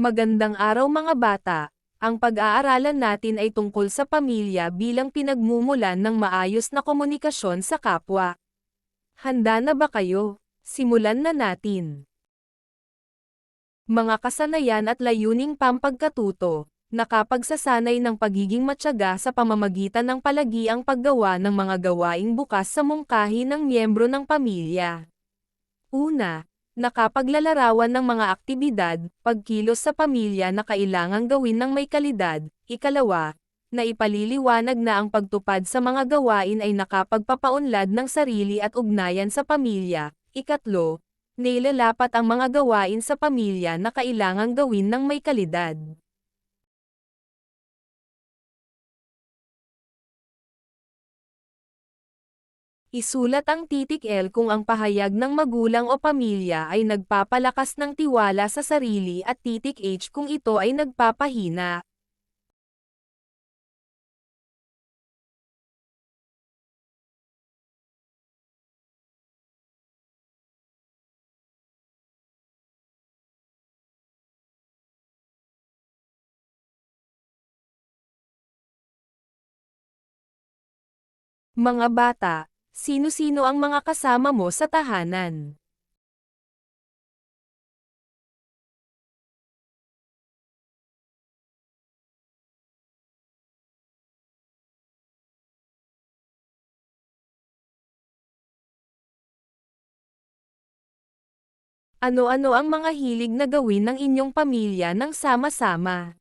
Magandang araw mga bata. Ang pag-aaralan natin ay tungkol sa pamilya bilang pinagmumulan ng maayos na komunikasyon sa kapwa. Handa na ba kayo? Simulan na natin. Mga kasanayan at layuning pampagkatuto, nakapagsasanay ng pagiging matyaga sa pamamagitan ng palagiang paggawa ng mga gawaing bukas sa mungkahi ng miyembro ng pamilya. Una, nakapaglalarawan ng mga aktibidad, pagkilos sa pamilya na kailangang gawin ng may kalidad. Ikalawa, na ipaliliwanag na ang pagtupad sa mga gawain ay nakapagpapaunlad ng sarili at ugnayan sa pamilya. Ikatlo, nailalapat ang mga gawain sa pamilya na kailangang gawin ng may kalidad. Isulat ang titik L kung ang pahayag ng magulang o pamilya ay nagpapalakas ng tiwala sa sarili at titik H kung ito ay nagpapahina. Mga bata, sino-sino ang mga kasama mo sa tahanan? Ano-ano ang mga hilig na gawin ng inyong pamilya nang sama-sama?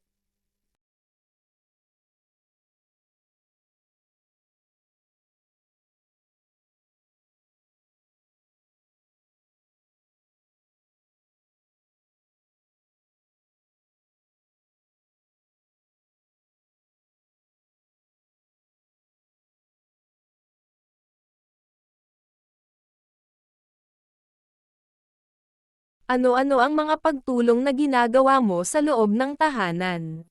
Ano-ano ang mga pagtulong na ginagawa mo sa loob ng tahanan?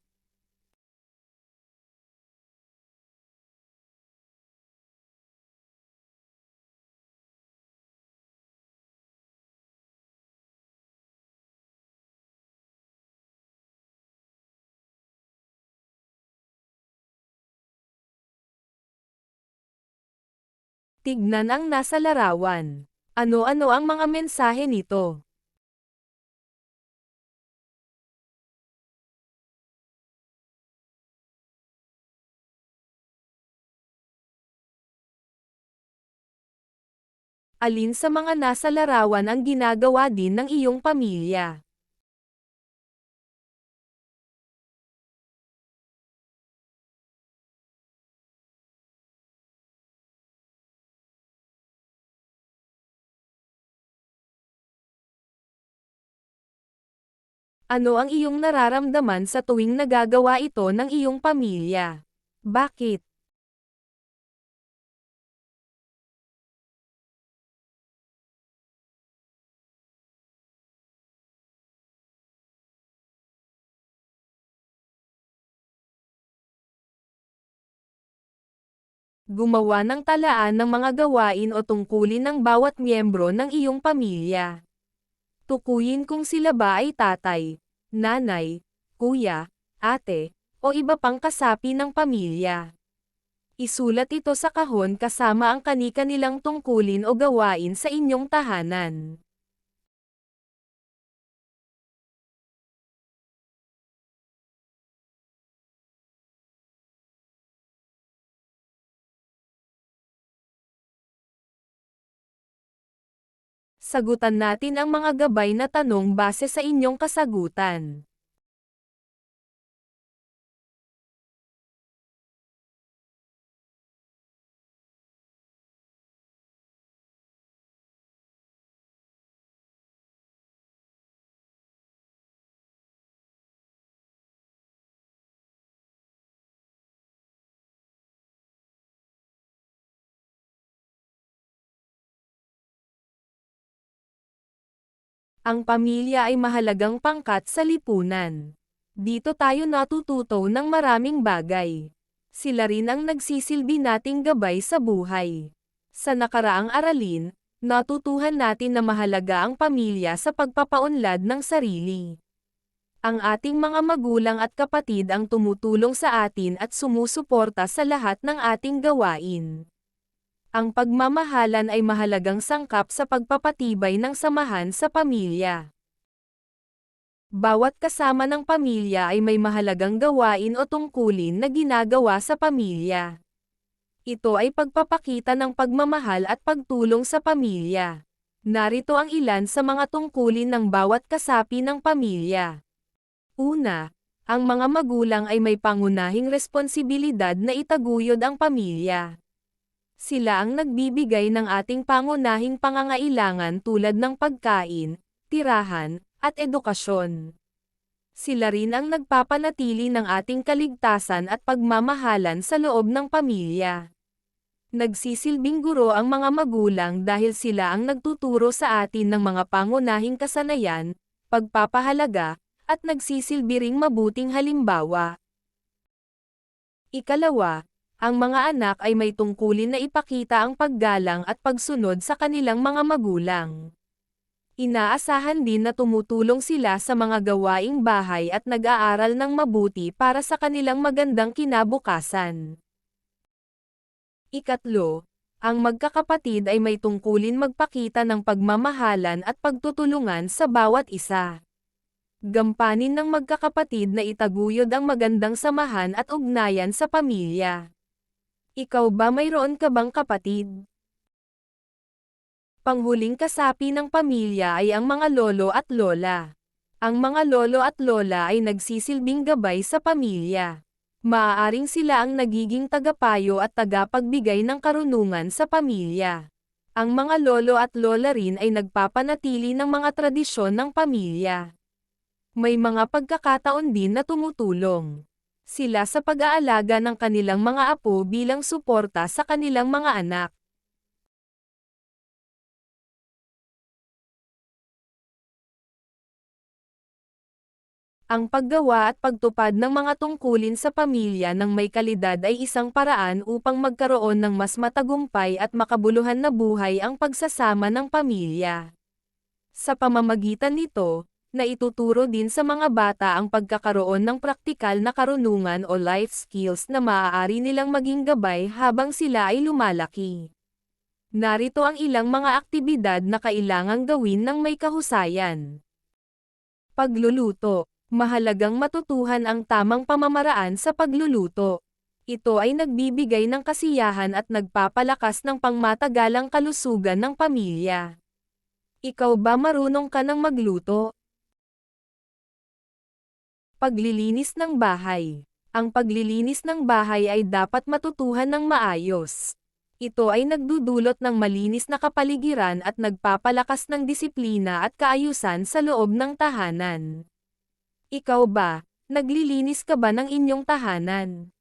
Tignan ang nasa larawan. Ano-ano ang mga mensahe nito? Alin sa mga nasa larawan ang ginagawa din ng iyong pamilya? Ano ang iyong nararamdaman sa tuwing nagagawa ito ng iyong pamilya? Bakit? Gumawa ng talaan ng mga gawain o tungkulin ng bawat miyembro ng iyong pamilya. Tukuyin kung sila ba ay tatay, nanay, kuya, ate, o iba pang kasapi ng pamilya. Isulat ito sa kahon kasama ang kani-kanilang tungkulin o gawain sa inyong tahanan. Sagutan natin ang mga gabay na tanong base sa inyong kasagutan. Ang pamilya ay mahalagang pangkat sa lipunan. Dito tayo natututo ng maraming bagay. Sila rin ang nagsisilbi nating gabay sa buhay. Sa nakaraang aralin, natutuhan natin na mahalaga ang pamilya sa pagpapaunlad ng sarili. Ang ating mga magulang at kapatid ang tumutulong sa atin at sumusuporta sa lahat ng ating gawain. Ang pagmamahalan ay mahalagang sangkap sa pagpapatibay ng samahan sa pamilya. Bawat kasama ng pamilya ay may mahalagang gawain o tungkulin na ginagawa sa pamilya. Ito ay pagpapakita ng pagmamahal at pagtulong sa pamilya. Narito ang ilan sa mga tungkulin ng bawat kasapi ng pamilya. Una, ang mga magulang ay may pangunahing responsibilidad na itaguyod ang pamilya. Sila ang nagbibigay ng ating pangunahing pangangailangan tulad ng pagkain, tirahan, at edukasyon. Sila rin ang nagpapanatili ng ating kaligtasan at pagmamahalan sa loob ng pamilya. Nagsisilbing guro ang mga magulang dahil sila ang nagtuturo sa atin ng mga pangunahing kasanayan, pagpapahalaga, at nagsisilbi ring mabuting halimbawa. Ikalawa, ang mga anak ay may tungkulin na ipakita ang paggalang at pagsunod sa kanilang mga magulang. Inaasahan din na tumutulong sila sa mga gawaing bahay at nag-aaral ng mabuti para sa kanilang magandang kinabukasan. Ikatlo, ang magkakapatid ay may tungkulin magpakita ng pagmamahalan at pagtutulungan sa bawat isa. Gampanin ng magkakapatid na itaguyod ang magandang samahan at ugnayan sa pamilya. Ikaw ba mayroon ka bang kapatid? Panghuling kasapi ng pamilya ay ang mga lolo at lola. Ang mga lolo at lola ay nagsisilbing gabay sa pamilya. Maaaring sila ang nagiging tagapayo at tagapagbigay ng karunungan sa pamilya. Ang mga lolo at lola rin ay nagpapanatili ng mga tradisyon ng pamilya. May mga pagkakataon din na tumutulong sila sa pag-aalaga ng kanilang mga apo bilang suporta sa kanilang mga anak. Ang paggawa at pagtupad ng mga tungkulin sa pamilya ng may kalidad ay isang paraan upang magkaroon ng mas matagumpay at makabuluhan na buhay ang pagsasama ng pamilya. Sa pamamagitan nito, naituturo din sa mga bata ang pagkakaroon ng praktikal na karunungan o life skills na maaari nilang maging gabay habang sila ay lumalaki. Narito ang ilang mga aktibidad na kailangang gawin ng may kahusayan. Pagluluto. Mahalagang matutuhan ang tamang pamamaraan sa pagluluto. Ito ay nagbibigay ng kasiyahan at nagpapalakas ng pangmatagalang kalusugan ng pamilya. Ikaw ba marunong ka ng magluto? Paglilinis ng bahay. Ang paglilinis ng bahay ay dapat matutuhan ng maayos. Ito ay nagdudulot ng malinis na kapaligiran at nagpapalakas ng disiplina at kaayusan sa loob ng tahanan. Ikaw ba, naglilinis ka ba ng inyong tahanan?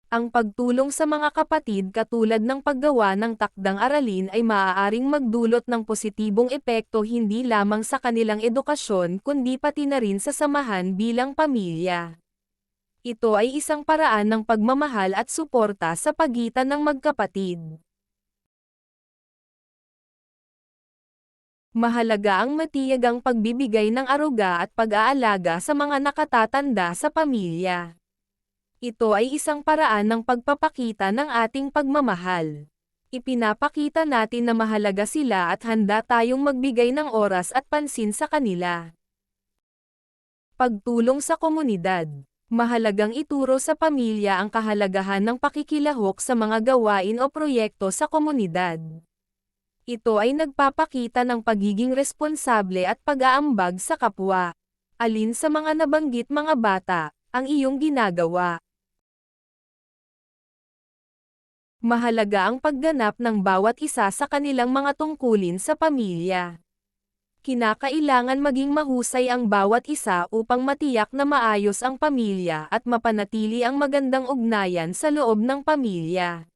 Ang pagtulong sa mga kapatid katulad ng paggawa ng takdang aralin ay maaaring magdulot ng positibong epekto hindi lamang sa kanilang edukasyon kundi pati na rin sa samahan bilang pamilya. Ito ay isang paraan ng pagmamahal at suporta sa pagitan ng magkapatid. Mahalaga ang matiyagang pagbibigay ng aruga at pag-aalaga sa mga nakatatanda sa pamilya. Ito ay isang paraan ng pagpapakita ng ating pagmamahal. Ipinapakita natin na mahalaga sila at handa tayong magbigay ng oras at pansin sa kanila. Pagtulong sa komunidad. Mahalagang ituro sa pamilya ang kahalagahan ng pakikilahok sa mga gawain o proyekto sa komunidad. Ito ay nagpapakita ng pagiging responsable at pag-aambag sa kapwa. Alin sa mga nabanggit mga bata, ang iyong ginagawa? Mahalaga ang pagganap ng bawat isa sa kanilang mga tungkulin sa pamilya. Kinakailangan maging mahusay ang bawat isa upang matiyak na maayos ang pamilya at mapanatili ang magandang ugnayan sa loob ng pamilya.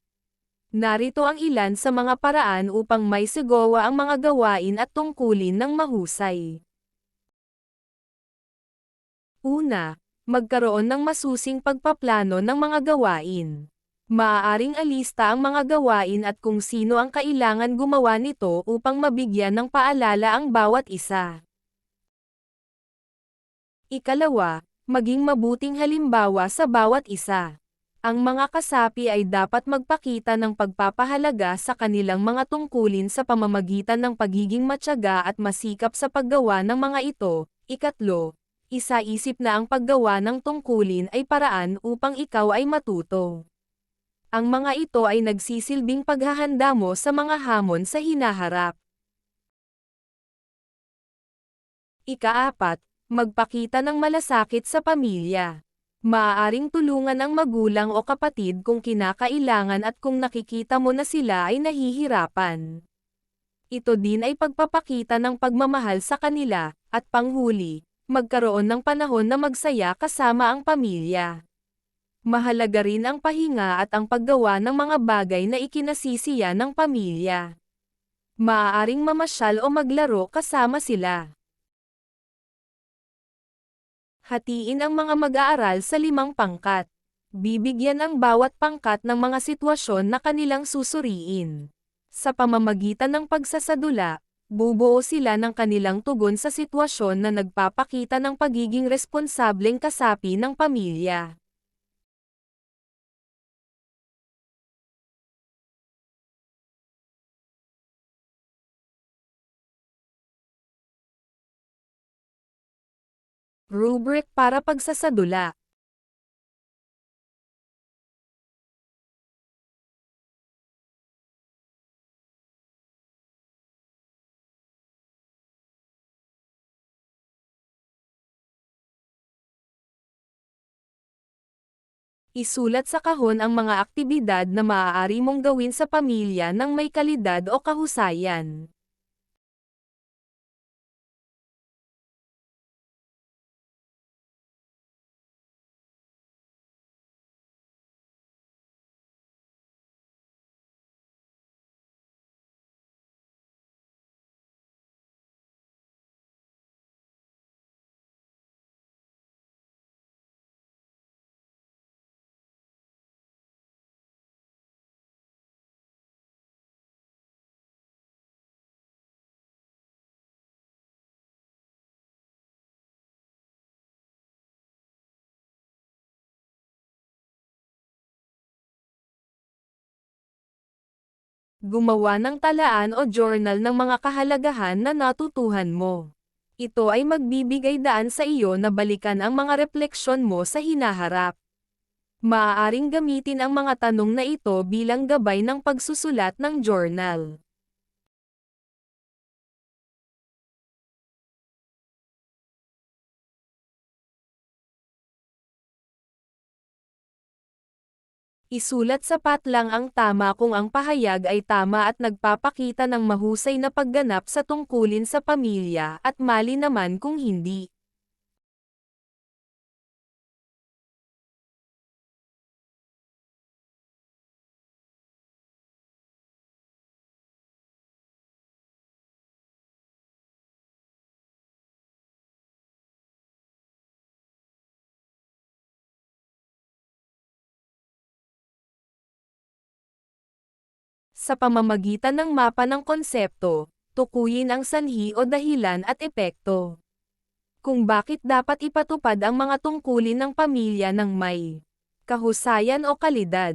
Narito ang ilan sa mga paraan upang maisagawa ang mga gawain at tungkulin ng mahusay. Una, magkaroon ng masusing pagpaplano ng mga gawain. Maaaring alista ang mga gawain at kung sino ang kailangan gumawa nito upang mabigyan ng paalala ang bawat isa. Ikalawa, maging mabuting halimbawa sa bawat isa. Ang mga kasapi ay dapat magpakita ng pagpapahalaga sa kanilang mga tungkulin sa pamamagitan ng pagiging matyaga at masikap sa paggawa ng mga ito. Ikatlo, isaisip na ang paggawa ng tungkulin ay paraan upang ikaw ay matuto. Ang mga ito ay nagsisilbing paghahanda mo sa mga hamon sa hinaharap. Ikaapat, magpakita ng malasakit sa pamilya. Maaaring tulungan ang magulang o kapatid kung kinakailangan at kung nakikita mo na sila ay nahihirapan. Ito din ay pagpapakita ng pagmamahal sa kanila, at panghuli, magkaroon ng panahon na magsaya kasama ang pamilya. Mahalaga rin ang pahinga at ang paggawa ng mga bagay na ikinasisiya ng pamilya. Maaaring mamasyal o maglaro kasama sila. Hatiin ang mga mag-aaral sa 5 pangkat. Bibigyan ang bawat pangkat ng mga sitwasyon na kanilang susuriin. Sa pamamagitan ng pagsasadula, bubuo sila ng kanilang tugon sa sitwasyon na nagpapakita ng pagiging responsableng kasapi ng pamilya. Rubric para pagsasadula. Isulat sa kahon ang mga aktibidad na maaari mong gawin sa pamilya ng may kalidad o kahusayan. Gumawa ng talaan o journal ng mga kahalagahan na natutuhan mo. Ito ay magbibigay daan sa iyo na balikan ang mga refleksyon mo sa hinaharap. Maaaring gamitin ang mga tanong na ito bilang gabay ng pagsusulat ng journal. Isulat sapat lang ang tama kung ang pahayag ay tama at nagpapakita ng mahusay na pagganap sa tungkulin sa pamilya at mali naman kung hindi. Sa pamamagitan ng mapa ng konsepto, tukuyin ang sanhi o dahilan at epekto. Kung bakit dapat ipatupad ang mga tungkulin ng pamilya ng may kahusayan o kalidad.